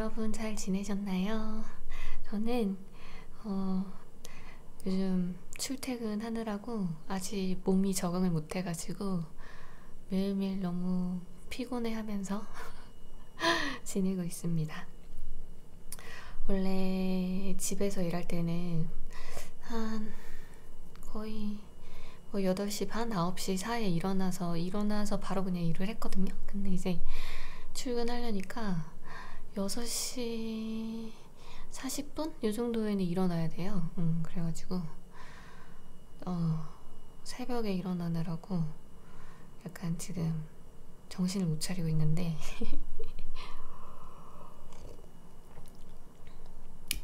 여러분 잘 지내셨나요? 저는 요즘 출퇴근하느라고 아직 몸이 적응을 못해가지고 매일매일 너무 피곤해하면서 지내고 있습니다. 원래 집에서 일할 때는 한 거의 8시 반, 9시 사이에 일어나서 바로 그냥 일을 했거든요. 근데 이제 출근하려니까 6시 40분? 이 정도에는 일어나야 돼요. 그래가지고 새벽에 일어나느라고 약간 지금 정신을 못 차리고 있는데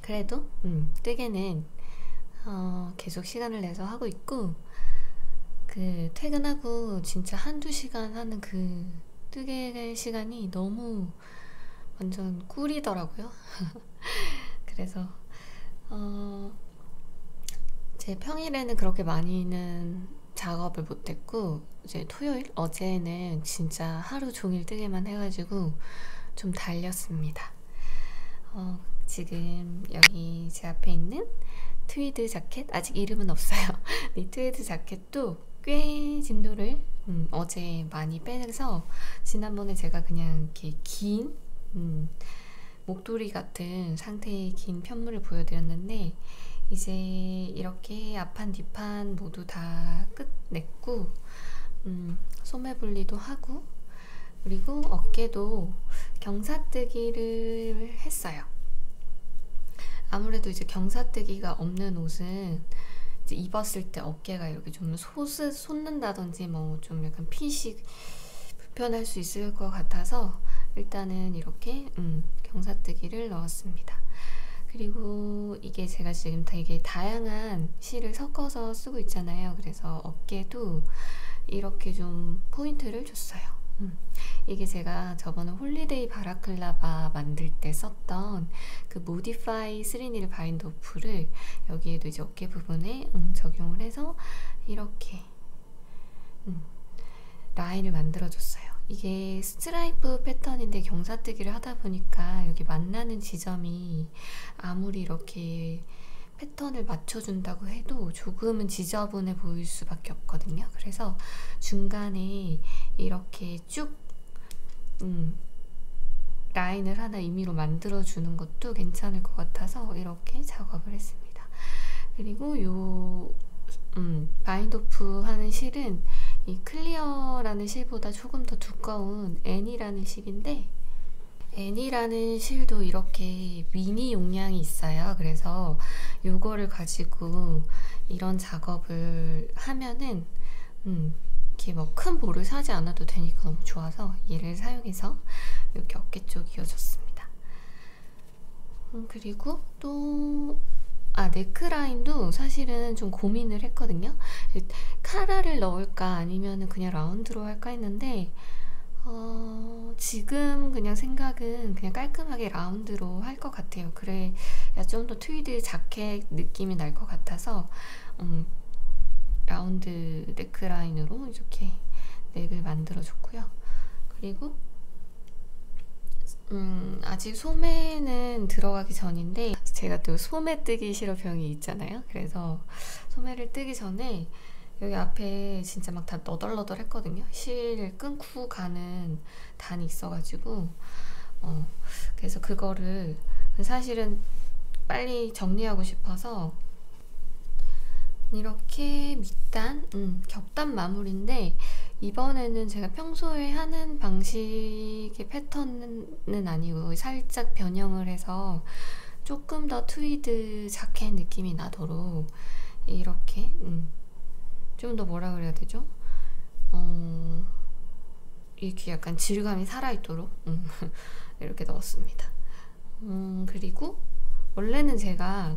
그래도 뜨개는 계속 시간을 내서 하고 있고, 그 퇴근하고 진짜 한두 시간 하는 그 뜨개 시간이 너무 완전 꿀이더라고요. 그래서 제 평일에는 그렇게 많이는 작업을 못했고, 이제 토요일 어제는 진짜 하루 종일 뜨개만 해가지고 좀 달렸습니다. 지금 여기 제 앞에 있는 트위드 자켓, 아직 이름은 없어요. 이 트위드 자켓도 꽤 진도를 어제 많이 빼서, 지난번에 제가 그냥 이렇게 긴 목도리 같은 상태의 긴 편물을 보여드렸는데, 이제 이렇게 앞판 뒷판 모두 다 끝냈고, 소매 분리도 하고, 그리고 어깨도 경사뜨기를 했어요. 아무래도 이제 경사뜨기가 없는 옷은 이제 입었을 때 어깨가 이렇게 좀 솟는다든지 뭐 좀 약간 핏이 불편할 수 있을 것 같아서 일단은 이렇게 경사뜨기를 넣었습니다. 그리고 이게 제가 지금 되게 다양한 실을 섞어서 쓰고 있잖아요. 그래서 어깨도 이렇게 좀 포인트를 줬어요. 이게 제가 저번에 홀리데이 바라클라바 만들 때 썼던 그 모디파이 3닐 바인더 오프를 여기에도 이제 어깨 부분에 적용을 해서 이렇게 라인을 만들어줬어요. 이게 스트라이프 패턴인데 경사뜨기를 하다 보니까 여기 만나는 지점이 아무리 이렇게 패턴을 맞춰준다고 해도 조금은 지저분해 보일 수밖에 없거든요. 그래서 중간에 이렇게 쭉 라인을 하나 임의로 만들어주는 것도 괜찮을 것 같아서 이렇게 작업을 했습니다. 그리고 요 바인드오프 하는 실은 이 클리어라는 실보다 조금 더 두꺼운 애니라는 실인데, 애니라는 실도 이렇게 미니 용량이 있어요. 그래서 요거를 가지고 이런 작업을 하면은 이렇게 뭐 큰 볼을 사지 않아도 되니까 너무 좋아서 얘를 사용해서 이렇게 어깨 쪽 이어줬습니다. 그리고 또 넥라인도 사실은 좀 고민을 했거든요. 카라를 넣을까 아니면 그냥 라운드로 할까 했는데 지금 그냥 생각은 그냥 깔끔하게 라운드로 할 것 같아요. 그래야 좀 더 트위드 자켓 느낌이 날 것 같아서 라운드 넥라인으로 이렇게 넥을 만들어 줬고요. 그리고 아직 소매는 들어가기 전인데, 제가 또 소매 뜨기 실어병이 있잖아요. 그래서 소매를 뜨기 전에 여기 앞에 진짜 막 다 너덜너덜 했거든요. 실 끊고 가는 단이 있어가지고 그래서 그거를 사실은 빨리 정리하고 싶어서 이렇게 밑단, 겹단 마무리인데, 이번에는 제가 평소에 하는 방식의 패턴은 아니고 살짝 변형을 해서 조금 더 트위드 자켓 느낌이 나도록 이렇게 좀 더 뭐라 그래야 되죠? 이렇게 약간 질감이 살아있도록 이렇게 넣었습니다. 그리고 원래는 제가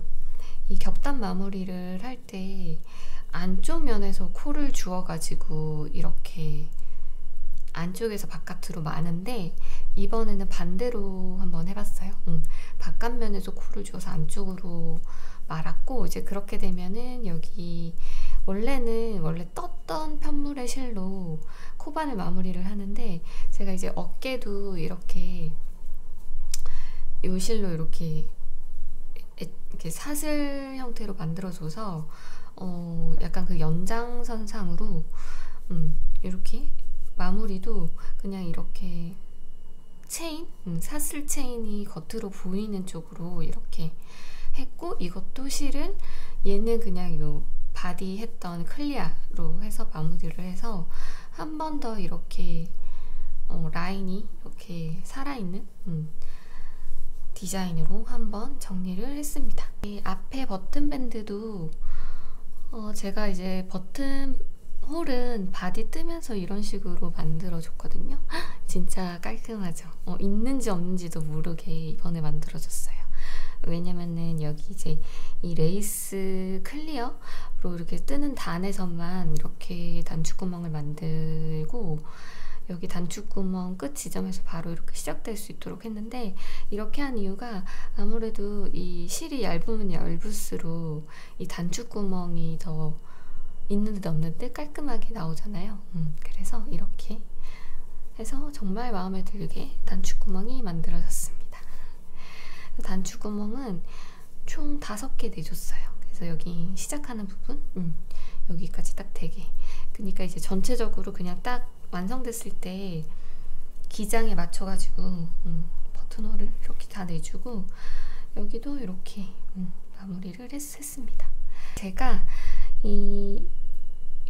이 겹단 마무리를 할 때 안쪽 면에서 코를 주어가지고 이렇게 안쪽에서 바깥으로 마는데, 이번에는 반대로 한번 해봤어요. 바깥면에서 코를 주어서 안쪽으로 말았고, 이제 그렇게 되면은 여기 원래 떴던 편물의 실로 코반을 마무리를 하는데, 제가 이제 어깨도 이렇게 요 실로 이렇게 사슬 형태로 만들어줘서 약간 그 연장선상으로 이렇게 마무리도 그냥 이렇게 체인, 사슬 체인이 겉으로 보이는 쪽으로 이렇게 했고, 이것도 실은 얘는 그냥 요 바디 했던 클리아로 해서 마무리를 해서 한 번 더 이렇게 라인이 이렇게 살아있는 디자인으로 한번 정리를 했습니다. 이 앞에 버튼 밴드도 제가 이제 버튼 홀은 바디 뜨면서 이런 식으로 만들어줬거든요. 진짜 깔끔하죠? 있는지 없는지도 모르게 이번에 만들어줬어요. 왜냐면은 여기 이제 이 레이스 클리어로 이렇게 뜨는 단에서만 이렇게 단추구멍을 만들고, 여기 단추구멍 끝 지점에서 바로 이렇게 시작될 수 있도록 했는데, 이렇게 한 이유가 아무래도 이 실이 얇으면 얇을수록 이 단추구멍이 더 있는 듯 없는 듯 깔끔하게 나오잖아요. 그래서 이렇게 해서 정말 마음에 들게 단추구멍이 만들어졌습니다. 단추구멍은 총 5개 내줬어요. 그래서 여기 시작하는 부분 여기까지 딱 되게, 그러니까 이제 전체적으로 그냥 딱 완성됐을 때 기장에 맞춰가지고 버튼홀을 이렇게 다 내주고, 여기도 이렇게 마무리를 했습니다. 제가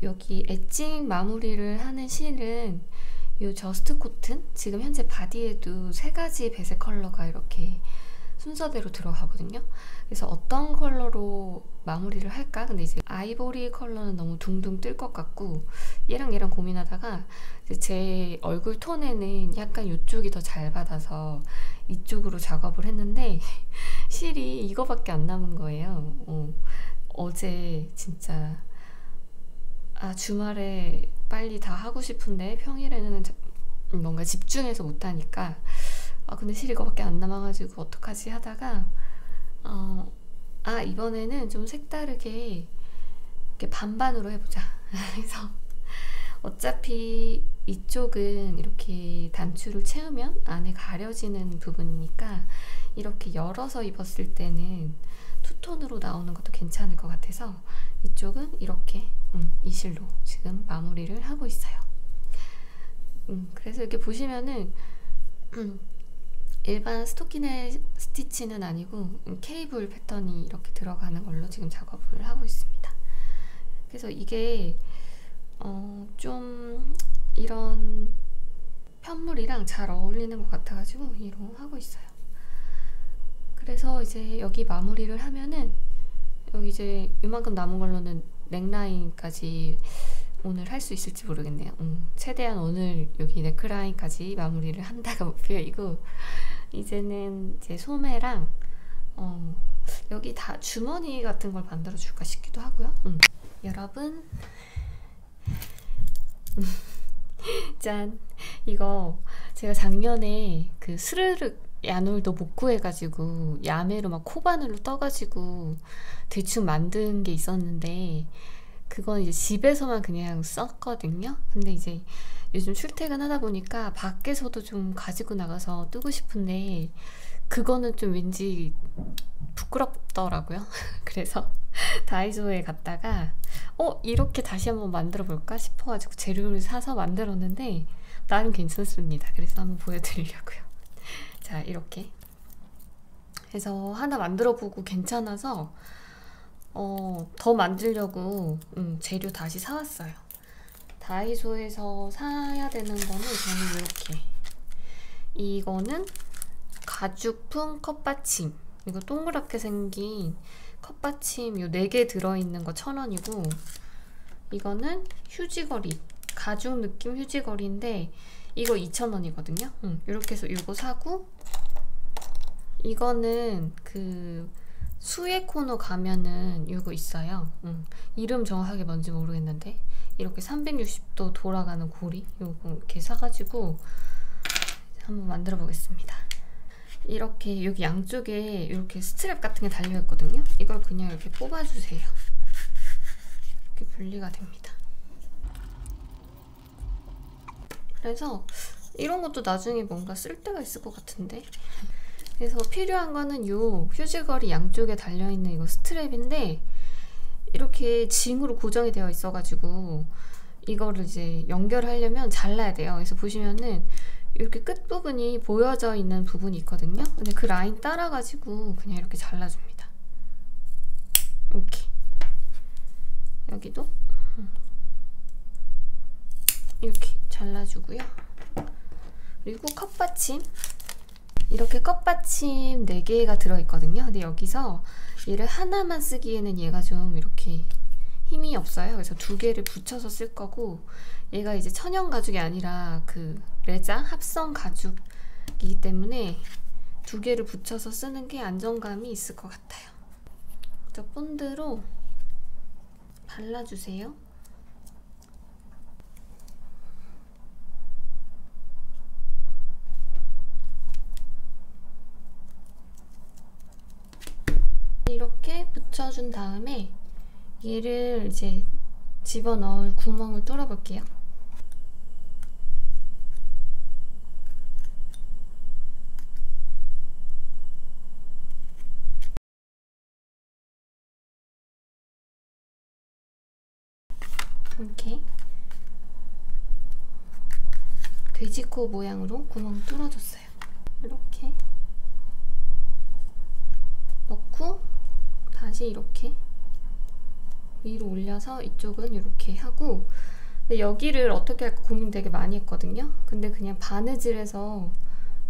여기 엣징 마무리를 하는 실은 이 저스트 코튼, 지금 현재 바디에도 3가지 배색 컬러가 이렇게 순서대로 들어가거든요. 그래서 어떤 컬러로 마무리를 할까? 근데 이제 아이보리 컬러는 너무 둥둥 뜰 것 같고, 얘랑 고민하다가 이제 제 얼굴 톤에는 약간 이쪽이 더 잘 받아서 이쪽으로 작업을 했는데 실이 이거밖에 안 남은 거예요. 어제 진짜 주말에 빨리 다 하고 싶은데 평일에는 뭔가 집중해서 못하니까 근데 실이 이거밖에 안 남아가지고 어떡하지 하다가 이번에는 좀 색다르게 이렇게 반반으로 해보자. 그래서 어차피 이쪽은 이렇게 단추를 채우면 안에 가려지는 부분이니까 이렇게 열어서 입었을 때는 투톤으로 나오는 것도 괜찮을 것 같아서 이쪽은 이렇게 이 실로 지금 마무리를 하고 있어요. 그래서 이렇게 보시면은 일반 스토키넷 스티치는 아니고 케이블 패턴이 이렇게 들어가는 걸로 지금 작업을 하고 있습니다. 그래서 이게 좀 이런 편물이랑 잘 어울리는 것 같아가지고 이로 하고 있어요. 그래서 이제 여기 마무리를 하면은 여기 이제 이만큼 남은 걸로는 넥라인까지 오늘 할 수 있을지 모르겠네요. 최대한 오늘 여기 넥라인까지 마무리를 한다가 목표이고, 이제는 제 소매랑 여기 다 주머니 같은 걸 만들어 줄까 싶기도 하고요. 여러분 짠! 이거 제가 작년에 그 스르륵 야놀도 못 구해가지고 야매로 막 코바늘로 떠가지고 대충 만든 게 있었는데, 그건 이제 집에서만 그냥 썼거든요. 근데 이제 요즘 출퇴근하다 보니까 밖에서도 좀 가지고 나가서 뜨고 싶은데 그거는 좀 왠지 부끄럽더라고요. 그래서 다이소에 갔다가 이렇게 다시 한번 만들어 볼까 싶어가지고 재료를 사서 만들었는데 나름 괜찮습니다. 그래서 한번 보여드리려고요. 자, 이렇게 해서 하나 만들어 보고 괜찮아서 더 만들려고 재료 다시 사왔어요. 다이소에서 사야 되는 거는 저는 이렇게, 이거는 가죽풍 컵받침, 이거 동그랗게 생긴 컵받침 요 4개 들어있는 거 1,000원이고, 이거는 휴지거리, 가죽 느낌 휴지거리인데 이거 2,000원이거든요. 이렇게 해서 이거 사고, 이거는 그 수의 코너 가면은 이거 있어요. 이름 정확하게 뭔지 모르겠는데 이렇게 360도 돌아가는 고리, 요거 이렇게 사가지고 한번 만들어 보겠습니다. 이렇게 여기 양쪽에 이렇게 스트랩 같은 게 달려 있거든요. 이걸 그냥 이렇게 뽑아주세요. 이렇게 분리가 됩니다. 그래서 이런 것도 나중에 뭔가 쓸 데가 있을 것 같은데 그래서 필요한 거는 요 휴지거리 양쪽에 달려있는 이거 스트랩인데 이렇게 징으로 고정이 되어 있어가지고 이거를 이제 연결하려면 잘라야 돼요. 그래서 보시면은 이렇게 끝부분이 보여져 있는 부분이 있거든요. 근데 그 라인 따라가지고 그냥 이렇게 잘라줍니다. 이렇게 여기도 이렇게 잘라주고요. 그리고 컵받침, 이렇게 컵받침 4개가 들어있거든요. 근데 여기서 얘를 하나만 쓰기에는 얘가 좀 이렇게 힘이 없어요. 그래서 2개를 붙여서 쓸 거고, 얘가 이제 천연 가죽이 아니라 그 레자 합성 가죽이기 때문에 2개를 붙여서 쓰는 게 안정감이 있을 것 같아요. 저 본드로 발라주세요. 이렇게 붙여준 다음에 얘를 이제 집어넣을 구멍을 뚫어볼게요. 이렇게 돼지코 모양으로 구멍 뚫어줬어요. 이렇게 넣고 다시 이렇게 위로 올려서 이쪽은 이렇게 하고, 근데 여기를 어떻게 할까 고민 되게 많이 했거든요. 근데 그냥 바느질해서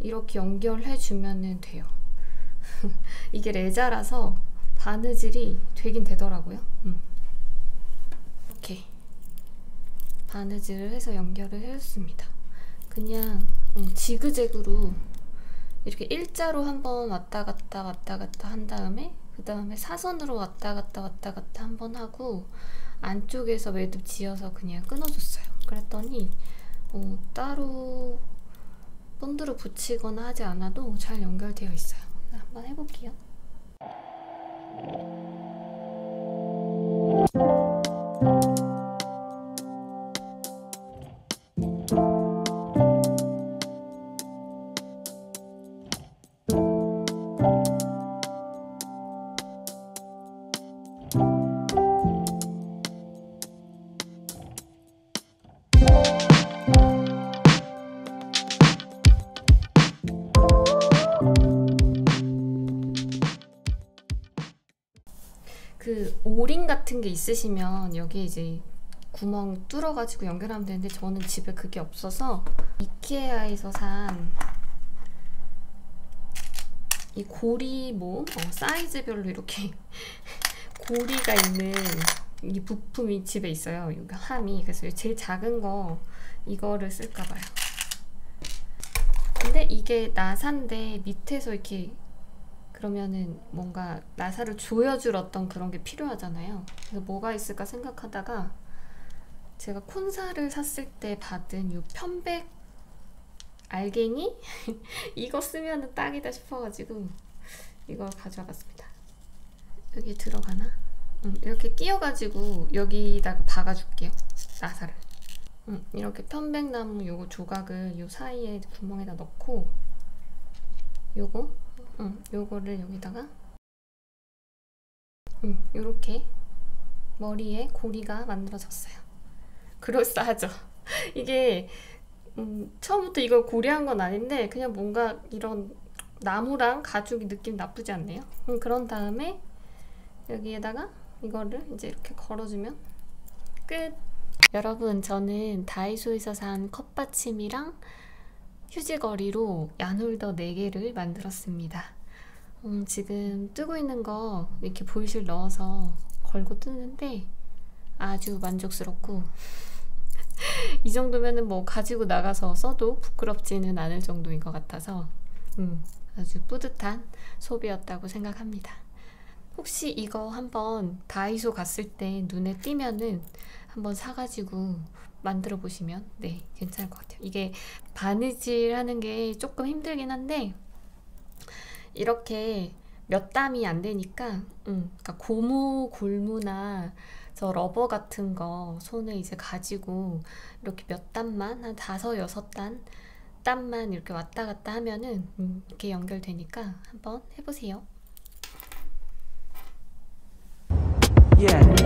이렇게 연결해 주면은 돼요. 이게 레자라서 바느질이 되긴 되더라고요. 이렇게 바느질을 해서 연결을 해줬습니다. 그냥 지그재그로 이렇게 일자로 한번 왔다 갔다 한 다음에 그 다음에 사선으로 왔다 갔다 한번 하고 안쪽에서 매듭 지어서 그냥 끊어줬어요. 그랬더니 따로 본드로 붙이거나 하지 않아도 잘 연결되어 있어요. 한번 해볼게요. 그 오링 같은 게 있으시면 여기 이제 구멍 뚫어가지고 연결하면 되는데 저는 집에 그게 없어서 이케아에서 산 이 고리모 사이즈별로 이렇게 고리가 있는 이 부품이 집에 있어요. 여기 함이. 그래서 제일 작은 거 이거를 쓸까봐요. 근데 이게 나사인데 밑에서 이렇게 그러면은 뭔가 나사를 조여줄 어떤 그런 게 필요하잖아요. 그래서 뭐가 있을까 생각하다가 제가 콘사를 샀을 때 받은 이 편백 알갱이? 이거 쓰면은 딱이다 싶어가지고 이걸 가져와봤습니다. 여기 들어가나? 이렇게 끼워가지고 여기다가 박아줄게요. 나사를. 이렇게 편백나무 요거 조각을 요 사이에 구멍에다 넣고 요거를 여기다가 요렇게 머리에 고리가 만들어졌어요. 그럴싸하죠? 이게 처음부터 이걸 고려한 건 아닌데 그냥 뭔가 이런 나무랑 가죽이 느낌 나쁘지 않네요. 그런 다음에 여기에다가 이거를 이제 이렇게 걸어주면 끝! 여러분, 저는 다이소에서 산 컵받침이랑 휴지거리로 얀홀더 4개를 만들었습니다. 지금 뜨고 있는 거 이렇게 보이실 넣어서 걸고 뜨는데 아주 만족스럽고 이 정도면은 뭐 가지고 나가서 써도 부끄럽지는 않을 정도인 것 같아서 아주 뿌듯한 소비였다고 생각합니다. 혹시 이거 한번 다이소 갔을 때 눈에 띄면은 한번 사가지고 만들어 보시면 네, 괜찮을 것 같아요. 이게 바느질 하는 게 조금 힘들긴 한데 이렇게 몇 담이 안 되니까 그러니까 고무 골무나 저 러버 같은 거 손에 이제 가지고 이렇게 몇 단만 한 5, 6단 앞단만 이렇게 왔다 갔다 하면은 이렇게 연결되니까 한번 해보세요. Yeah.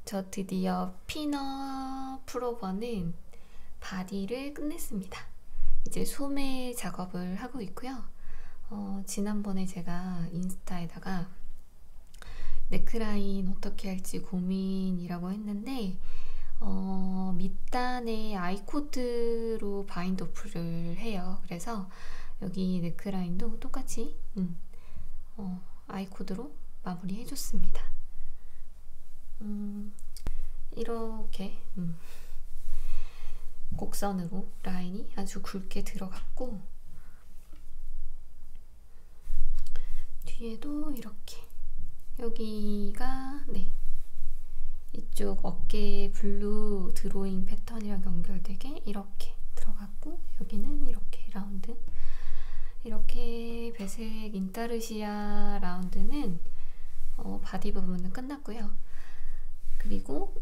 저 드디어 피너 프로버는 바디를 끝냈습니다. 이제 소매 작업을 하고 있고요. 지난번에 제가 인스타에다가 넥라인 어떻게 할지 고민이라고 했는데 밑단에 아이코드로 바인드 오프를 해요. 그래서 여기 넥라인도 똑같이 아이코드로 마무리 해줬습니다. 이렇게 곡선으로 라인이 아주 굵게 들어갔고, 뒤에도 이렇게 여기가 이쪽 어깨 블루 드로잉 패턴이랑 연결되게 이렇게 들어갔고, 여기는 이렇게 라운드, 이렇게 배색 인타르시아 라운드는 바디 부분은 끝났고요. 그리고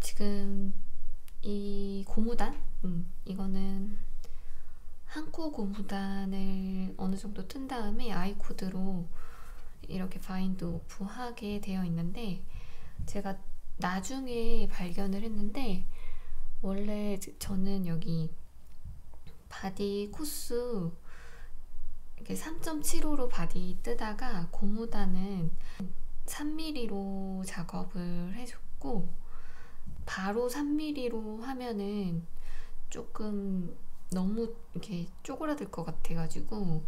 지금 이 고무단, 이거는 한 코 고무단을 어느 정도 튼 다음에 아이코드로 이렇게 바인드 오프 하게 되어 있는데, 제가 나중에 발견을 했는데, 원래 저는 여기 바디 코스 이렇게 3.75로 바디 뜨다가 고무단은 3mm로 작업을 해줬고, 바로 3mm로 하면은 조금 너무 이렇게 쪼그라들 것 같아가지고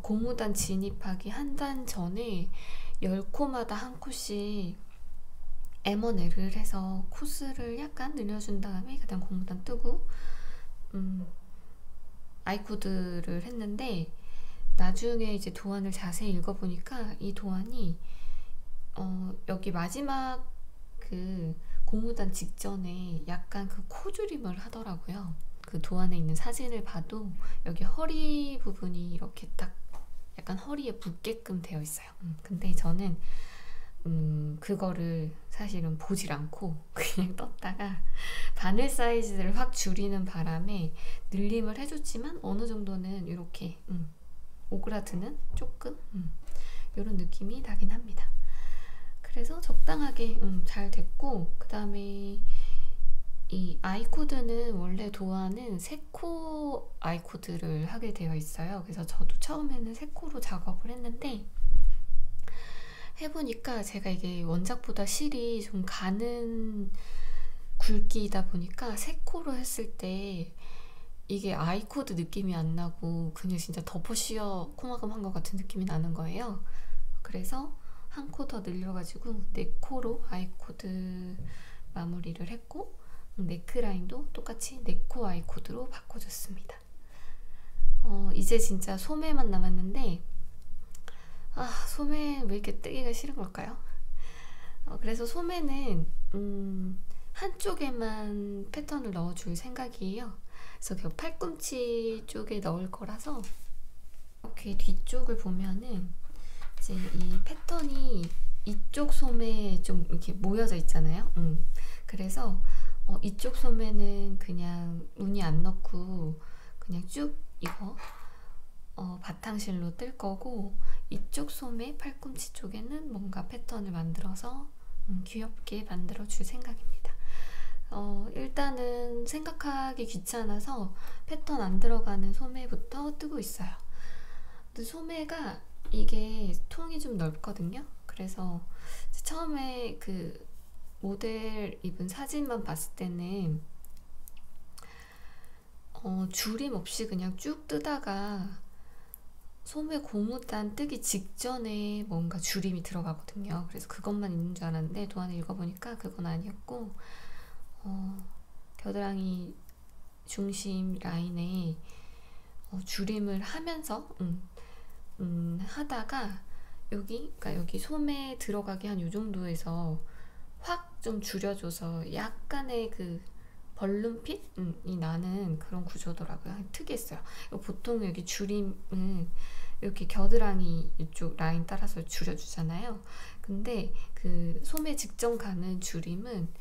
고무단 진입하기 한 단 전에 10코마다 한 코씩 M1L을 해서 코스를 약간 늘려준 다음에 그다음 고무단 뜨고 아이코드를 했는데, 나중에 이제 도안을 자세히 읽어보니까 이 도안이 여기 마지막 그 고무단 직전에 약간 그 코줄임을 하더라고요. 그 도안에 있는 사진을 봐도 여기 허리 부분이 이렇게 딱 약간 허리에 붙게끔 되어 있어요. 근데 저는 그거를 사실은 보질 않고 그냥 떴다가 바늘 사이즈를 확 줄이는 바람에 늘림을 해줬지만 어느 정도는 이렇게 오그라드는 조금 이런 느낌이 나긴 합니다. 그래서 적당하게 잘 됐고, 그 다음에 이 아이코드는 원래 도안은 3코 아이코드를 하게 되어 있어요. 그래서 저도 처음에는 3코로 작업을 했는데, 해보니까 제가 이게 원작보다 실이 좀 가는 굵기이다 보니까 3코로 했을 때 이게 아이코드 느낌이 안 나고 그냥 진짜 덮어씌워 코막음 한 것 같은 느낌이 나는 거예요. 그래서 한 코 더 늘려가지고 4코로 아이코드 마무리를 했고, 네크라인도 똑같이 4코 아이코드로 바꿔줬습니다. 이제 진짜 소매만 남았는데, 소매 왜 이렇게 뜨기가 싫은 걸까요? 그래서 소매는 한쪽에만 패턴을 넣어줄 생각이에요. 그래서 그 팔꿈치 쪽에 넣을 거라서, 이렇게 뒤쪽을 보면은 이제 이 패턴이 이쪽 소매에 좀 이렇게 모여져 있잖아요. 그래서 이쪽 소매는 그냥 무늬 안 넣고 그냥 쭉 이거 바탕실로 뜰 거고, 이쪽 소매 팔꿈치 쪽에는 뭔가 패턴을 만들어서 귀엽게 만들어 줄 생각입니다. 일단은 생각하기 귀찮아서 패턴 안 들어가는 소매부터 뜨고 있어요. 근데 소매가 이게 통이 좀 넓거든요. 그래서 처음에 그 모델 입은 사진만 봤을 때는 줄임 없이 그냥 쭉 뜨다가 소매 고무단 뜨기 직전에 뭔가 줄임이 들어가거든요. 그래서 그것만 있는 줄 알았는데 도안을 읽어보니까 그건 아니었고, 겨드랑이 중심 라인에 줄임을 하면서 하다가 그러니까 여기 소매 들어가게 한 요 정도에서 확 좀 줄여줘서 약간의 그 벌룬핏이 나는 그런 구조더라고요. 특이했어요. 보통 여기 줄임은 이렇게 겨드랑이 이쪽 라인 따라서 줄여주잖아요. 근데 그 소매 직전 가는 줄임은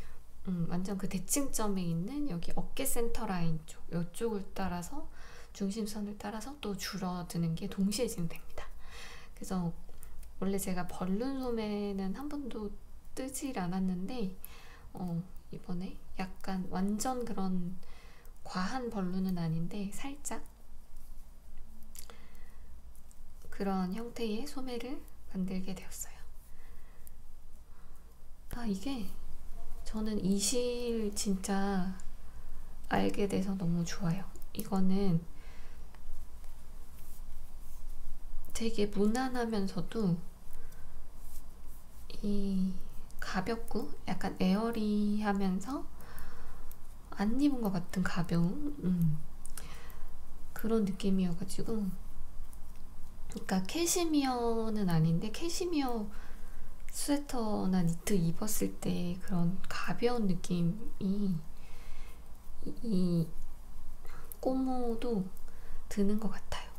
완전 그 대칭점에 있는 여기 어깨 센터 라인 쪽 이쪽을 따라서 중심선을 따라서 또 줄어드는 게 동시에 진행됩니다. 그래서 원래 제가 벌룬 소매는 한 번도 뜨질 않았는데 이번에 약간 완전 그런 과한 벌룬은 아닌데 살짝 그런 형태의 소매를 만들게 되었어요. 이게 저는 이 실 진짜 알게 돼서 너무 좋아요. 이거는 되게 무난하면서도 이 가볍고 약간 에어리하면서 안 입은 것 같은 가벼운 그런 느낌이어가지고, 그러니까 캐시미어는 아닌데 캐시미어 스웨터나 니트 입었을 때 그런 가벼운 느낌이 이 꼬모도 드는 것 같아요.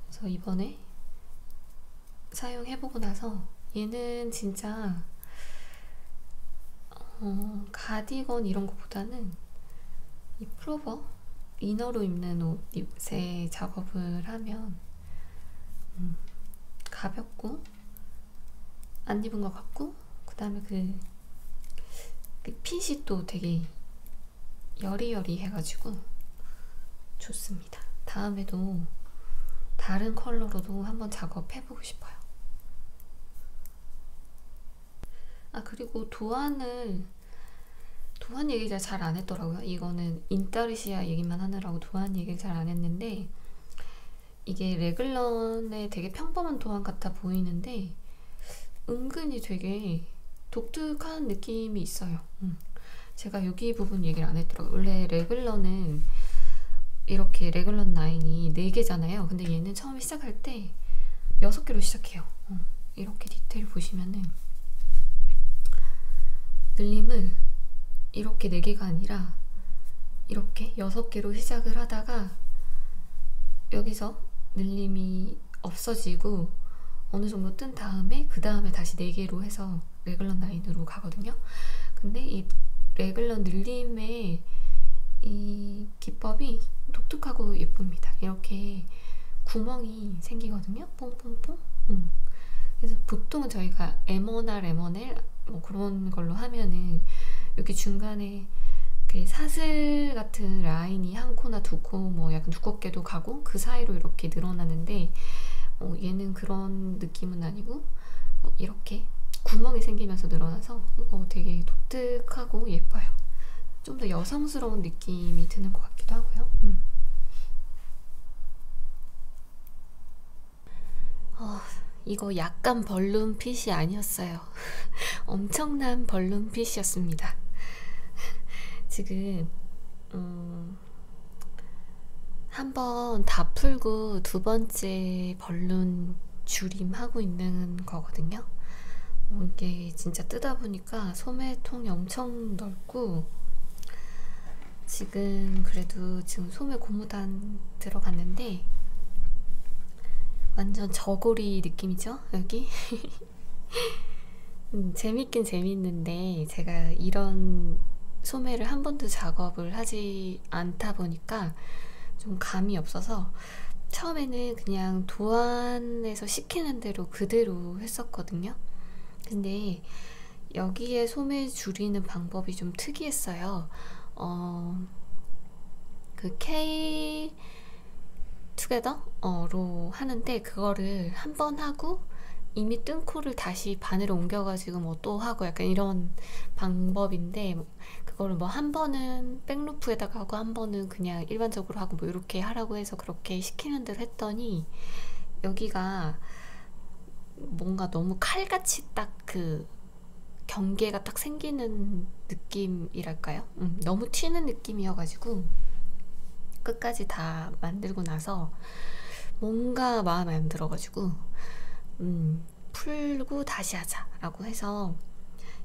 그래서 이번에 사용해보고 나서 얘는 진짜 가디건 이런 것보다는 이 풀오버 이너로 입는 옷에 작업을 하면 가볍고 안 입은 것 같고, 그 다음에 그 핏이 또 되게 여리여리 해가지고 좋습니다. 다음에도 다른 컬러로도 한번 작업해보고 싶어요. 그리고 도안 얘기 잘 안 했더라고요. 이거는 인타르시아 얘기만 하느라고 도안 얘기를 잘 안 했는데, 이게 레글런의 되게 평범한 도안 같아 보이는데 은근히 되게 독특한 느낌이 있어요. 제가 여기 부분 얘기를 안 했더라고요. 원래 레글런은 이렇게 레글런 라인이 4개잖아요. 근데 얘는 처음 시작할 때 6개로 시작해요. 이렇게 디테일 보시면은 늘림을 이렇게 4개가 아니라 이렇게 6개로 시작을 하다가 여기서 늘림이 없어지고 어느 정도 뜬 다음에 그 다음에 다시 4개로 해서 레글런 라인으로 가거든요. 근데 이 레글런 늘림의 이 기법이 독특하고 예쁩니다. 이렇게 구멍이 생기거든요. 뽕뽕뽕. 그래서 보통은 저희가 M1R, M1L 뭐 그런 걸로 하면은 여기 중간에 그 사슬 같은 라인이 한 코나 두 코 뭐 약간 두껍게도 가고 그 사이로 이렇게 늘어나는데 얘는 그런 느낌은 아니고 이렇게 구멍이 생기면서 늘어나서 이거 되게 독특하고 예뻐요. 좀 더 여성스러운 느낌이 드는 것 같기도 하고요. 이거 약간 벌룬 핏이 아니었어요. 엄청난 벌룬 핏이었습니다. 지금 한번 다 풀고 두 번째 벌룬 줄임하고 있는 거거든요. 이게 진짜 뜨다 보니까 소매통이 엄청 넓고, 지금 그래도 지금 소매 고무단 들어갔는데 완전 저고리 느낌이죠, 여기? 재밌긴 재밌는데 제가 이런 소매를 한 번도 작업을 하지 않다 보니까 좀 감이 없어서 처음에는 그냥 도안에서 시키는 대로 그대로 했었거든요. 근데 여기에 소매 줄이는 방법이 좀 특이했어요. 그 K 투게더로 하는데 그거를 한 번 하고 이미 뜬 코를 다시 바늘을 옮겨가지고 뭐 또 하고 약간 이런 방법인데, 그거를 뭐 한 번은 백루프에다가 하고 한 번은 그냥 일반적으로 하고 뭐 이렇게 하라고 해서 그렇게 시키는 대로 했더니 여기가 뭔가 너무 칼같이 딱 그 경계가 딱 생기는 느낌이랄까요? 너무 튀는 느낌이어가지고 끝까지 다 만들고 나서 뭔가 마음에 안 들어가지고 풀고 다시 하자라고 해서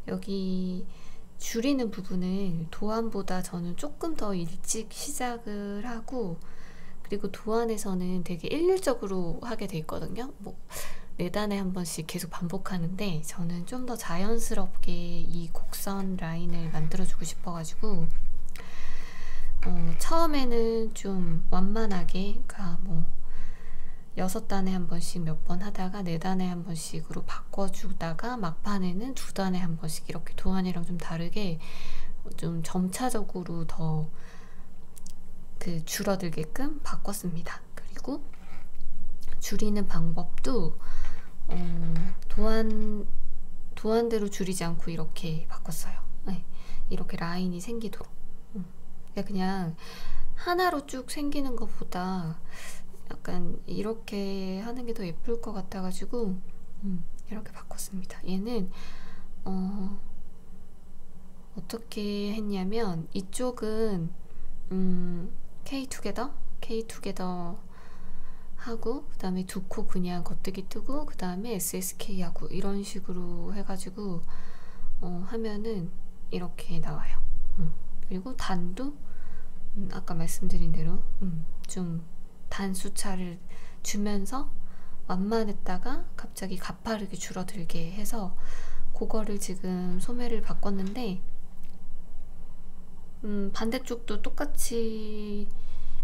여기 줄이는 부분을 도안보다 저는 조금 더 일찍 시작을 하고, 그리고 도안에서는 되게 일률적으로 하게 돼 있거든요. 뭐 4단에 한 번씩 계속 반복하는데 저는 좀 더 자연스럽게 이 곡선 라인을 만들어주고 싶어가지고 처음에는 좀 완만하게, 그러니까 뭐 6단에 한 번씩 몇 번 하다가 4단에 한 번씩으로 바꿔주다가 막판에는 2단에 한 번씩 이렇게 도안이랑 좀 다르게 좀 점차적으로 더 그 줄어들게끔 바꿨습니다. 그리고 줄이는 방법도 도안대로 줄이지 않고 이렇게 바꿨어요. 네, 이렇게 라인이 생기도록. 그냥 하나로 쭉 생기는 것보다 약간 이렇게 하는 게 더 예쁠 것 같아가지고 이렇게 바꿨습니다. 얘는 어떻게 했냐면 이쪽은 K2게더 하고, 그 다음에 2코 그냥 겉뜨기 뜨고, 그 다음에 SSK 하고 이런 식으로 해가지고 하면은 이렇게 나와요. 그리고 단도 아까 말씀드린 대로 좀 단수차를 주면서 완만했다가 갑자기 가파르게 줄어들게 해서 그거를 지금 소매를 바꿨는데, 반대쪽도 똑같이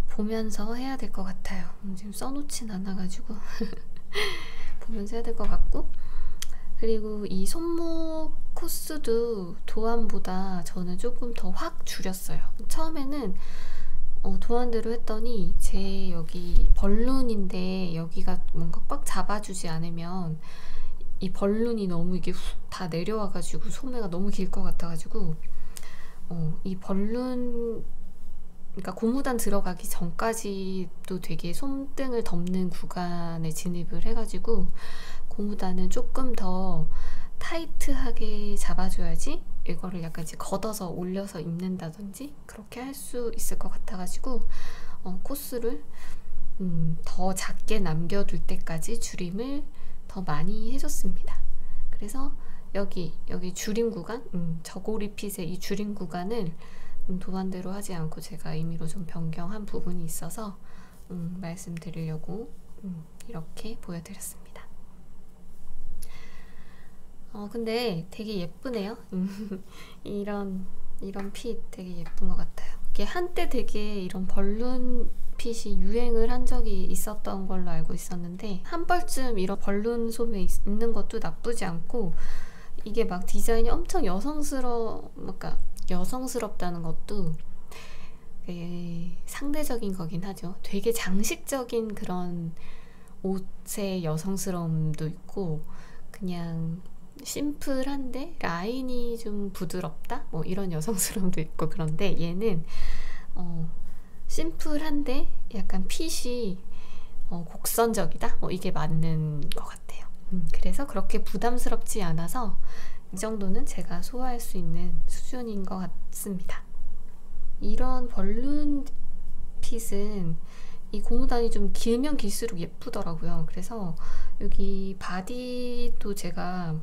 보면서 해야 될 것 같아요. 지금 써놓진 않아가지고 보면서 해야 될 것 같고, 그리고 이 손목 코스도 도안보다 저는 조금 더 확 줄였어요. 처음에는 도안대로 했더니 제 여기 벌룬인데 여기가 뭔가 꽉 잡아주지 않으면 이 벌룬이 너무 이게 훅 다 내려와가지고 소매가 너무 길 것 같아가지고 이 벌룬, 그러니까 고무단 들어가기 전까지도 되게 손등을 덮는 구간에 진입을 해가지고 고무단은 조금 더 타이트하게 잡아줘야지 이거를 약간 이제 걷어서 올려서 입는다든지 그렇게 할 수 있을 것 같아가지고 코스를 더 작게 남겨둘 때까지 줄임을 더 많이 해줬습니다. 그래서 여기 줄임 구간, 저고리 핏의 이 줄임 구간을 도안대로 하지 않고 제가 임의로 좀 변경한 부분이 있어서 말씀드리려고 이렇게 보여드렸습니다. 근데 되게 예쁘네요. 이런 핏 되게 예쁜 것 같아요. 이게 한때 되게 이런 벌룬 핏이 유행을 한 적이 있었던 걸로 알고 있었는데, 한 벌쯤 이런 벌룬 소매 있는 것도 나쁘지 않고, 이게 막 디자인이 엄청 그러니까 여성스럽다는 것도 상대적인 거긴 하죠. 되게 장식적인 그런 옷의 여성스러움도 있고, 그냥 심플한데 라인이 좀 부드럽다? 뭐 이런 여성스러움도 있고, 그런데 얘는 심플한데 약간 핏이 곡선적이다? 뭐 이게 맞는 것 같아요. 그래서 그렇게 부담스럽지 않아서 이 정도는 제가 소화할 수 있는 수준인 것 같습니다. 이런 벌룬 핏은 이 고무단이 좀 길면 길수록 예쁘더라고요. 그래서 여기 바디도 제가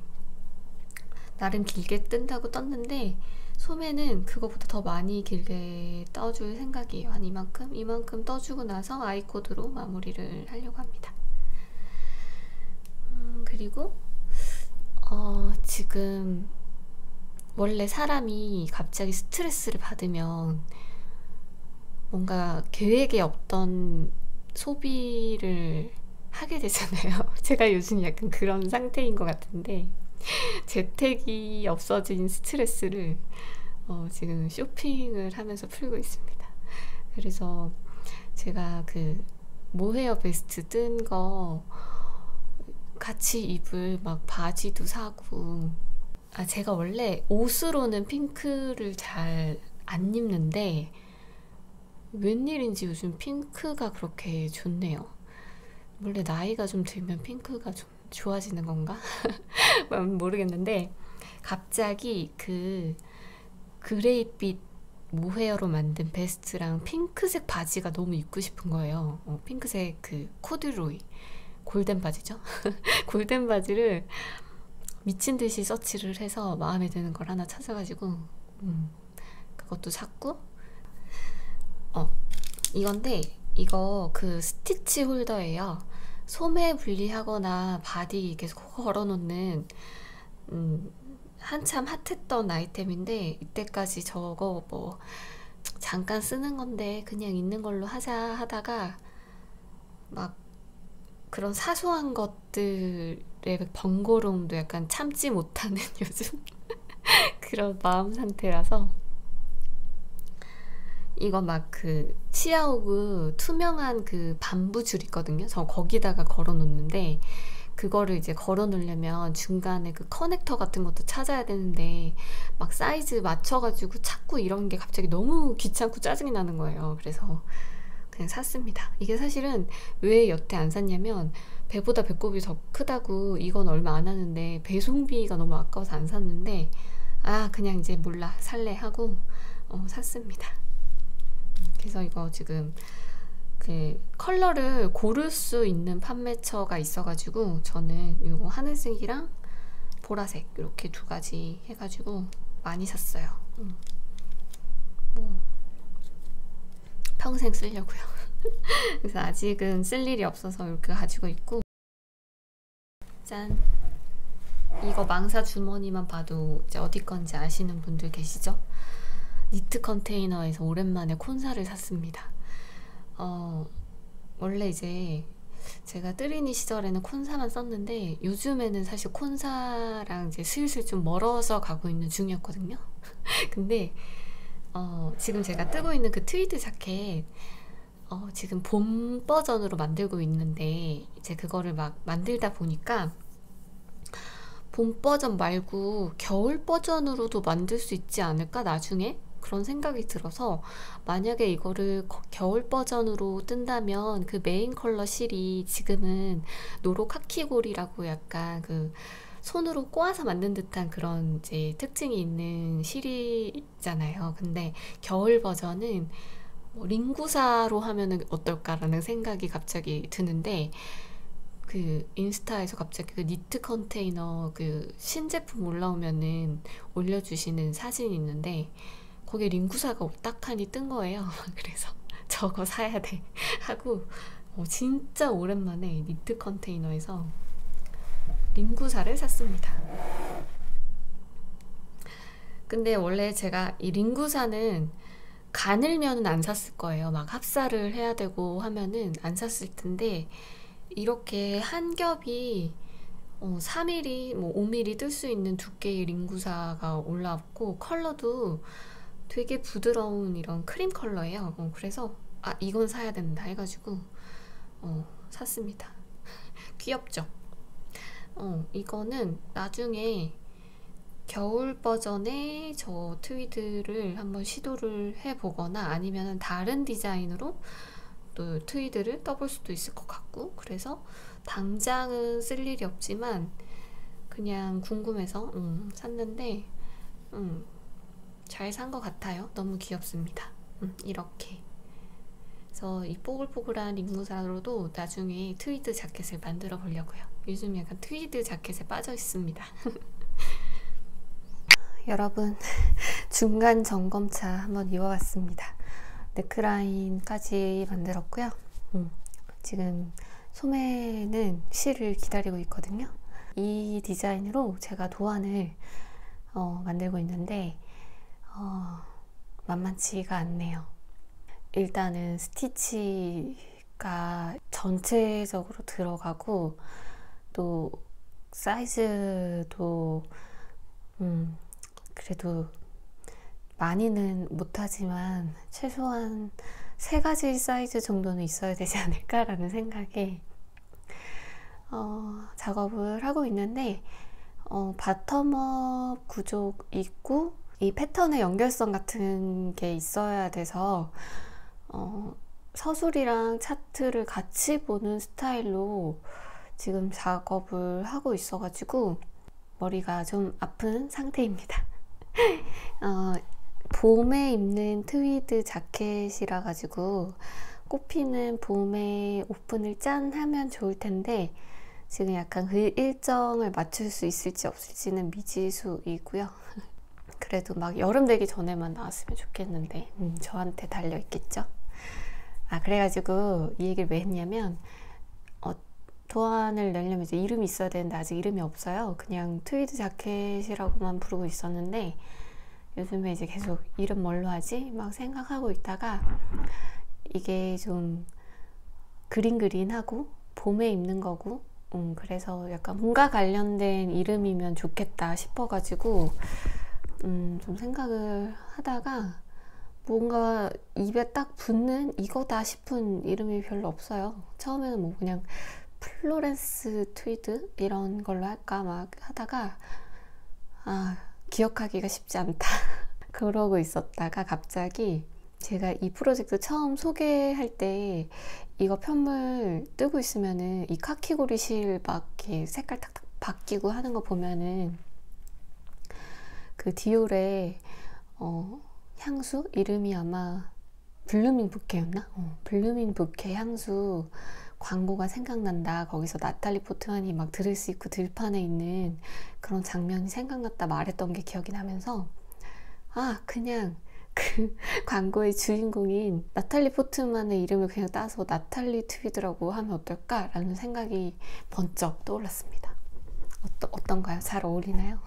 나름 길게 뜬다고 떴는데 소매는 그거보다 더 많이 길게 떠줄 생각이에요. 한 이만큼 떠주고 나서 아이코드로 마무리를 하려고 합니다. 그리고 지금 원래 사람이 갑자기 스트레스를 받으면 뭔가 계획에 없던 소비를 하게 되잖아요. 제가 요즘 약간 그런 상태인 것 같은데, 재택이 없어진 스트레스를 지금 쇼핑을 하면서 풀고 있습니다. 그래서 제가 그 모헤어 베스트 뜬 거 같이 입을 막 바지도 사고, 제가 원래 옷으로는 핑크를 잘 안 입는데 웬일인지 요즘 핑크가 그렇게 좋네요. 원래 나이가 좀 들면 핑크가 좀 좋아지는 건가? 모르겠는데 갑자기 그 그레이빛 모헤어로 만든 베스트랑 핑크색 바지가 너무 입고 싶은 거예요. 핑크색 그 코듀로이 골덴 바지죠. 골덴 바지를 미친 듯이 서치를 해서 마음에 드는 걸 하나 찾아가지고 그것도 샀고, 이건데 이거 그 스티치 홀더예요. 소매 분리하거나 바디 계속 걸어놓는 한참 핫했던 아이템인데, 이때까지 저거 뭐 잠깐 쓰는 건데 그냥 있는 걸로 하자 하다가 막 그런 사소한 것들의 번거로움도 약간 참지 못하는 요즘 그런 마음 상태라서, 이거 막 그 치아오그 투명한 그 밤부 줄 있거든요. 저 거기다가 걸어 놓는데, 그거를 이제 걸어 놓으려면 중간에 그 커넥터 같은 것도 찾아야 되는데 막 사이즈 맞춰가지고 찾고 이런 게 갑자기 너무 귀찮고 짜증이 나는 거예요. 그래서 그냥 샀습니다. 이게 사실은 왜 여태 안 샀냐면, 배보다 배꼽이 더 크다고 이건 얼마 안 하는데 배송비가 너무 아까워서 안 샀는데, 그냥 이제 몰라 살래 하고 샀습니다. 그래서 이거 지금 그 컬러를 고를 수 있는 판매처가 있어가지고 저는 이거 하늘색이랑 보라색 이렇게 두 가지 해가지고 많이 샀어요. 뭐 평생 쓰려고요. 그래서 아직은 쓸 일이 없어서 이렇게 가지고 있고, 짠! 이거 망사 주머니만 봐도 이제 어디 건지 아시는 분들 계시죠? 니트 컨테이너에서 오랜만에 콘사를 샀습니다. 원래 이제 제가 뜨리니 시절에는 콘사만 썼는데 요즘에는 사실 콘사랑 이제 슬슬 좀 멀어져 가고 있는 중이었거든요. 근데 지금 제가 뜨고 있는 그 트위드 자켓, 지금 봄 버전으로 만들고 있는데, 이제 그거를 막 만들다 보니까 봄 버전 말고 겨울 버전으로도 만들 수 있지 않을까 나중에? 그런 생각이 들어서, 만약에 이거를 겨울 버전으로 뜬다면 그 메인 컬러 실이 지금은 노로 카키골이라고 약간 그 손으로 꼬아서 만든 듯한 그런 이제 특징이 있는 실이잖아요. 근데 겨울 버전은 뭐 링구사로 하면은 어떨까라는 생각이 갑자기 드는데, 그 인스타에서 갑자기 그 니트 컨테이너 그 신제품 올라오면은 올려주시는 사진이 있는데, 거기에 링구사가 딱하니 뜬 거예요. 그래서 저거 사야 돼 하고 진짜 오랜만에 니트 컨테이너에서 링구사를 샀습니다. 근데 원래 제가 이 링구사는 가늘면은 안 샀을 거예요. 막 합사를 해야 되고 하면은 안 샀을 텐데, 이렇게 한 겹이 4mm, 뭐 5mm 뜰 수 있는 두께의 링구사가 올라왔고, 컬러도 되게 부드러운 이런 크림 컬러예요. 그래서 이건 사야 된다 해가지고 샀습니다. 귀엽죠? 이거는 나중에 겨울 버전의 저 트위드를 한번 시도를 해보거나 아니면 다른 디자인으로 또 트위드를 떠볼 수도 있을 것 같고, 그래서 당장은 쓸 일이 없지만 그냥 궁금해서 샀는데 잘 산 것 같아요. 너무 귀엽습니다. 이렇게. 그래서 이 뽀글뽀글한 링구사로도 나중에 트위드 자켓을 만들어 보려고요. 요즘 약간 트위드 자켓에 빠져 있습니다. 여러분, 중간 점검차 한번 입어봤습니다. 넥라인까지 만들었고요. 지금 소매는 실을 기다리고 있거든요. 이 디자인으로 제가 도안을 만들고 있는데 만만치가 않네요. 일단은 스티치가 전체적으로 들어가고, 또 사이즈도 그래도 많이는 못하지만 최소한 3가지 사이즈 정도는 있어야 되지 않을까라는 생각에 작업을 하고 있는데, 바텀업 구조 있고 이 패턴의 연결성 같은 게 있어야 돼서 서술이랑 차트를 같이 보는 스타일로 지금 작업을 하고 있어가지고 머리가 좀 아픈 상태입니다. 봄에 입는 트위드 자켓이라 가지고 꽃피는 봄에 오픈을 짠 하면 좋을 텐데 지금 약간 그 일정을 맞출 수 있을지 없을지는 미지수이고요. 그래도 막 여름 되기 전에만 나왔으면 좋겠는데 저한테 달려있겠죠. 그래가지고 이 얘기를 왜 했냐면 도안을 내려면 이제 이름이 있어야 되는데 아직 이름이 없어요. 그냥 트위드 자켓이라고만 부르고 있었는데 요즘에 이제 계속 이름 뭘로 하지? 막 생각하고 있다가 이게 좀 그린그린하고 봄에 입는 거고 그래서 약간 뭔가 관련된 이름이면 좋겠다 싶어가지고 좀 생각을 하다가 뭔가 입에 딱 붙는 이거다 싶은 이름이 별로 없어요. 처음에는 뭐 그냥 플로렌스 트위드 이런 걸로 할까 막 하다가 기억하기가 쉽지 않다 그러고 있었다가 갑자기 제가 이 프로젝트 처음 소개할 때 이거 편물 뜨고 있으면은 이 카키고리 실 막 이렇게 색깔 탁탁 바뀌고 하는 거 보면은 그 디올의 향수 이름이 아마 블루밍 부케였나? 블루밍 부케 향수 광고가 생각난다. 거기서 나탈리 포트만이 막 드레스 입고 들판에 있는 그런 장면이 생각났다 말했던 게 기억이 나면서 그냥 그 광고의 주인공인 나탈리 포트만의 이름을 그냥 따서 나탈리 트위드라고 하면 어떨까? 라는 생각이 번쩍 떠올랐습니다. 어떤가요? 잘 어울리나요?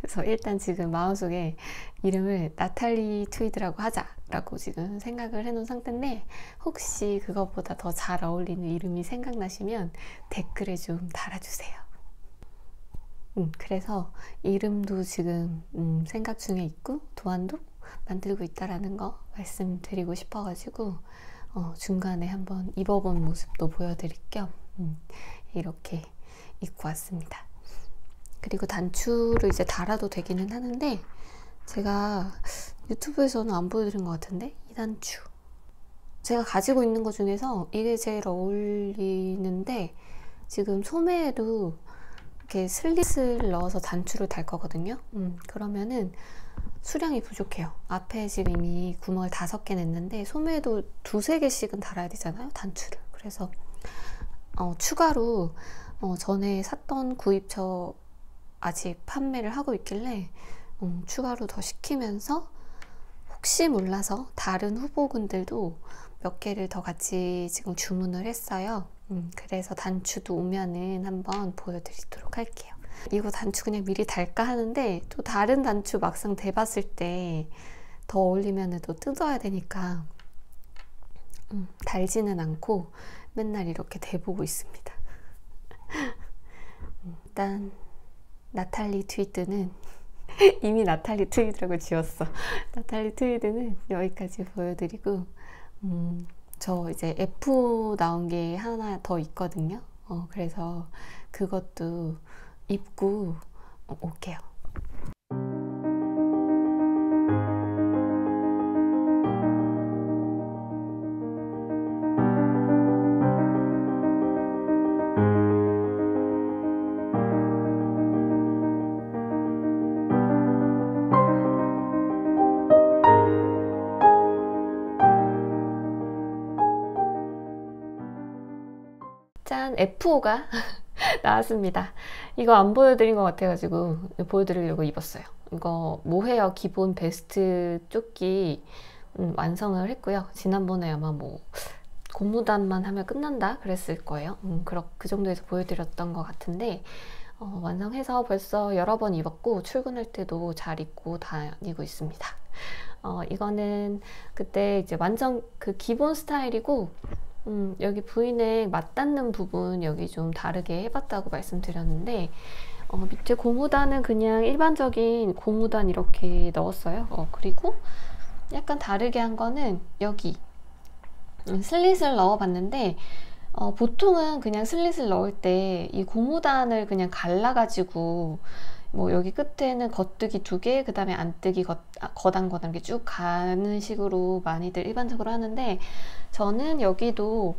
그래서 일단 지금 마음속에 이름을 나탈리 트위드라고 하자라고 지금 생각을 해놓은 상태인데 혹시 그것보다 더 잘 어울리는 이름이 생각나시면 댓글에 좀 달아주세요. 그래서 이름도 지금 생각 중에 있고 도안도 만들고 있다라는 거 말씀드리고 싶어가지고 중간에 한번 입어본 모습도 보여드릴 겸 이렇게 입고 왔습니다. 그리고 단추를 이제 달아도 되기는 하는데 제가 유튜브에서는 안 보여드린 것 같은데 이 단추 제가 가지고 있는 것 중에서 이게 제일 어울리는데 지금 소매에도 이렇게 슬릿을 넣어서 단추를 달 거거든요. 그러면은 수량이 부족해요. 앞에 지금 이미 구멍을 5개 냈는데 소매에도 2~3개씩은 달아야 되잖아요, 단추를. 그래서 추가로 전에 샀던 구입처 아직 판매를 하고 있길래 추가로 더 시키면서 혹시 몰라서 다른 후보군들도 몇 개를 더 같이 지금 주문을 했어요. 그래서 단추도 오면은 한번 보여드리도록 할게요. 이거 단추 그냥 미리 달까 하는데 또 다른 단추 막상 대봤을 때 더 어울리면 또 뜯어야 되니까 달지는 않고 맨날 이렇게 대보고 있습니다. 일단 나탈리 트위드는 이미 나탈리 트위드라고 지웠어. 나탈리 트위드는 여기까지 보여드리고 저 이제 F 나온 게 하나 더 있거든요. 그래서 그것도 입고 올게요. 짠! F5가 나왔습니다. 이거 안 보여드린 것 같아가지고 보여드리려고 입었어요. 이거 모헤어 기본 베스트 조끼 완성을 했고요. 지난번에 아마 뭐 고무단만 하면 끝난다 그랬을 거예요. 그 정도에서 보여드렸던 것 같은데 완성해서 벌써 여러 번 입었고 출근할 때도 잘 입고 다니고 있습니다. 이거는 그때 이제 완전 그 기본 스타일이고 여기 V넥 맞닿는 부분 여기 좀 다르게 해봤다고 말씀드렸는데 밑에 고무단은 그냥 일반적인 고무단 이렇게 넣었어요. 그리고 약간 다르게 한 거는 여기 슬릿을 넣어봤는데 보통은 그냥 슬릿을 넣을 때 이 고무단을 그냥 갈라가지고 뭐 여기 끝에는 겉뜨기 2개, 그 다음에 안뜨기 거단 이렇게 쭉 가는 식으로 많이들 일반적으로 하는데 저는 여기도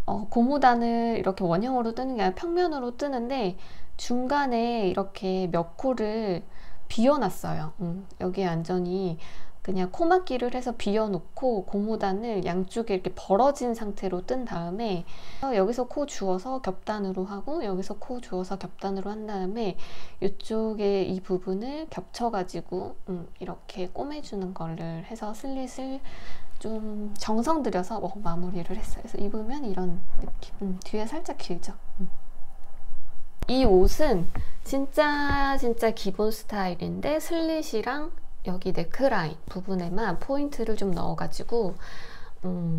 고무단을 이렇게 원형으로 뜨는 게 아니라 평면으로 뜨는데 중간에 이렇게 몇 코를 비워놨어요. 여기 완전히 그냥 코막기를 해서 비워놓고 고무단을 양쪽에 이렇게 벌어진 상태로 뜬 다음에 여기서 코 주워서 겹단으로 하고 여기서 코 주워서 겹단으로 한 다음에 이쪽에 이 부분을 겹쳐가지고 이렇게 꼬매주는 거를 해서 슬릿을 좀 정성 들여서 마무리를 했어요. 그래서 입으면 이런 느낌. 뒤에 살짝 길죠. 이 옷은 진짜 기본 스타일인데 슬릿이랑 여기 넥라인 부분에만 포인트를 좀 넣어가지고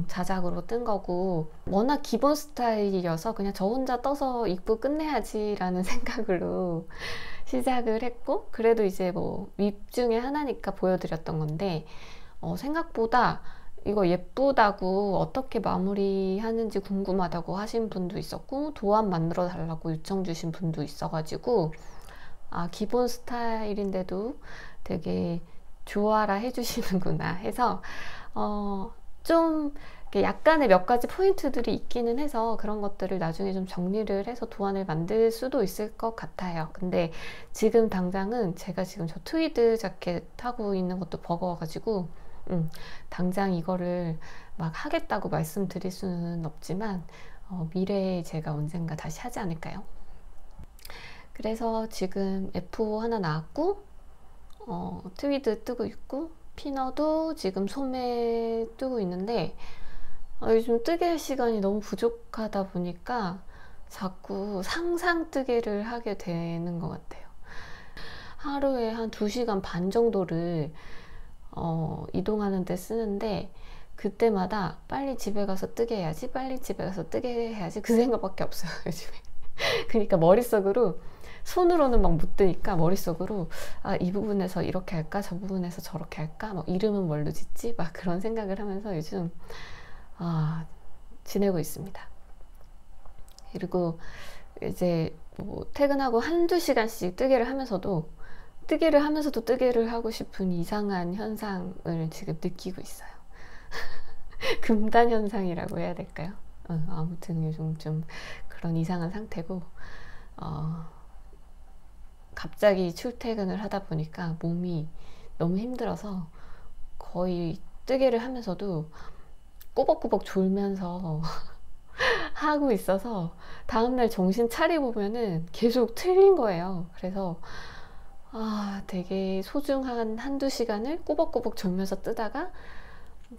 자작으로 뜬 거고, 워낙 기본 스타일이어서 그냥 저 혼자 떠서 입고 끝내야지 라는 생각으로 시작을 했고, 그래도 이제 뭐 윗 중에 하나니까 보여드렸던 건데 생각보다 이거 예쁘다고 어떻게 마무리하는지 궁금하다고 하신 분도 있었고, 도안 만들어 달라고 요청 주신 분도 있어가지고 기본 스타일인데도 되게 좋아라 해주시는구나 해서 좀 약간의 몇 가지 포인트들이 있기는 해서 그런 것들을 나중에 좀 정리를 해서 도안을 만들 수도 있을 것 같아요. 근데 지금 당장은 제가 지금 저 트위드 자켓 하고 있는 것도 버거워가지고 당장 이거를 막 하겠다고 말씀드릴 수는 없지만 미래에 제가 언젠가 다시 하지 않을까요? 그래서 지금 F5 하나 나왔고 트위드 뜨고 있고, 피너도 지금 소매 뜨고 있는데 요즘 뜨개 할 시간이 너무 부족하다 보니까 자꾸 상상 뜨개를 하게 되는 것 같아요. 하루에 한 2시간 반 정도를 이동하는 데 쓰는데, 그때마다 빨리 집에 가서 뜨개 해야지, 빨리 집에 가서 뜨개 해야지, 그 생각밖에 없어요 요즘에. 그러니까 머릿속으로, 손으로는 막 못 뜨니까 머릿속으로 이 부분에서 이렇게 할까, 저 부분에서 저렇게 할까, 뭐 이름은 뭘로 짓지, 막 그런 생각을 하면서 요즘 지내고 있습니다. 그리고 이제 뭐 퇴근하고 한두 시간씩 뜨개를 하면서도 뜨개를 하고 싶은 이상한 현상을 지금 느끼고 있어요. 금단 현상이라고 해야 될까요? 아무튼 요즘 좀 그런 이상한 상태고, 갑자기 출퇴근을 하다 보니까 몸이 너무 힘들어서 거의 뜨개를 하면서도 꼬박꼬박 졸면서 하고 있어서 다음날 정신 차려보면은 계속 틀린 거예요. 그래서 되게 소중한 한두 시간을 꼬박꼬박 졸면서 뜨다가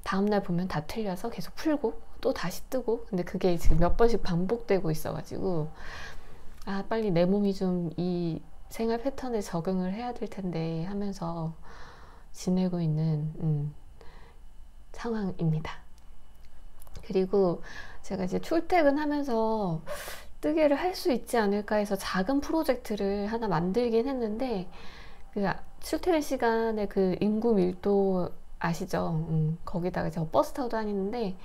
다음날 보면 다 틀려서 계속 풀고 또 다시 뜨고, 근데 그게 지금 몇 번씩 반복되고 있어가지고 빨리 내 몸이 좀 이 생활 패턴에 적응을 해야 될 텐데 하면서 지내고 있는 상황입니다. 그리고 제가 이제 출퇴근하면서 뜨개를 할 수 있지 않을까 해서 작은 프로젝트를 하나 만들긴 했는데, 그 출퇴근 시간에 그 인구 밀도 아시죠? 거기다가 제가 버스 타고 다니는데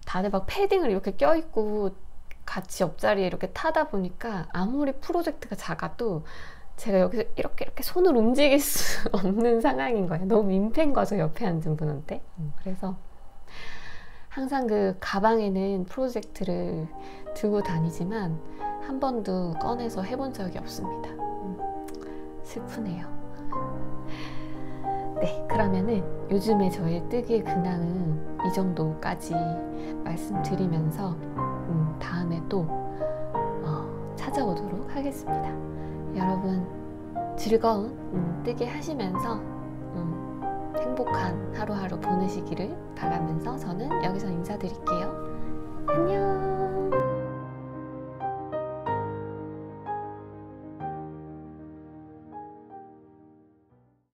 다들 막 패딩을 이렇게 껴입고 같이 옆자리에 이렇게 타다 보니까 아무리 프로젝트가 작아도 제가 여기서 이렇게 손을 움직일 수 없는 상황인 거예요. 너무 민폐인 거죠, 옆에 앉은 분한테. 그래서 항상 그 가방에는 프로젝트를 들고 다니지만 한 번도 꺼내서 해본 적이 없습니다. 슬프네요. 네, 그러면은 요즘에 저의 뜨개 근황은 이 정도까지 말씀드리면서 다음에 또 찾아오도록 하겠습니다. 여러분 즐거운 뜨개 하시면서 행복한 하루하루 보내시기를 바라면서 저는 여기서 인사드릴게요. 안녕.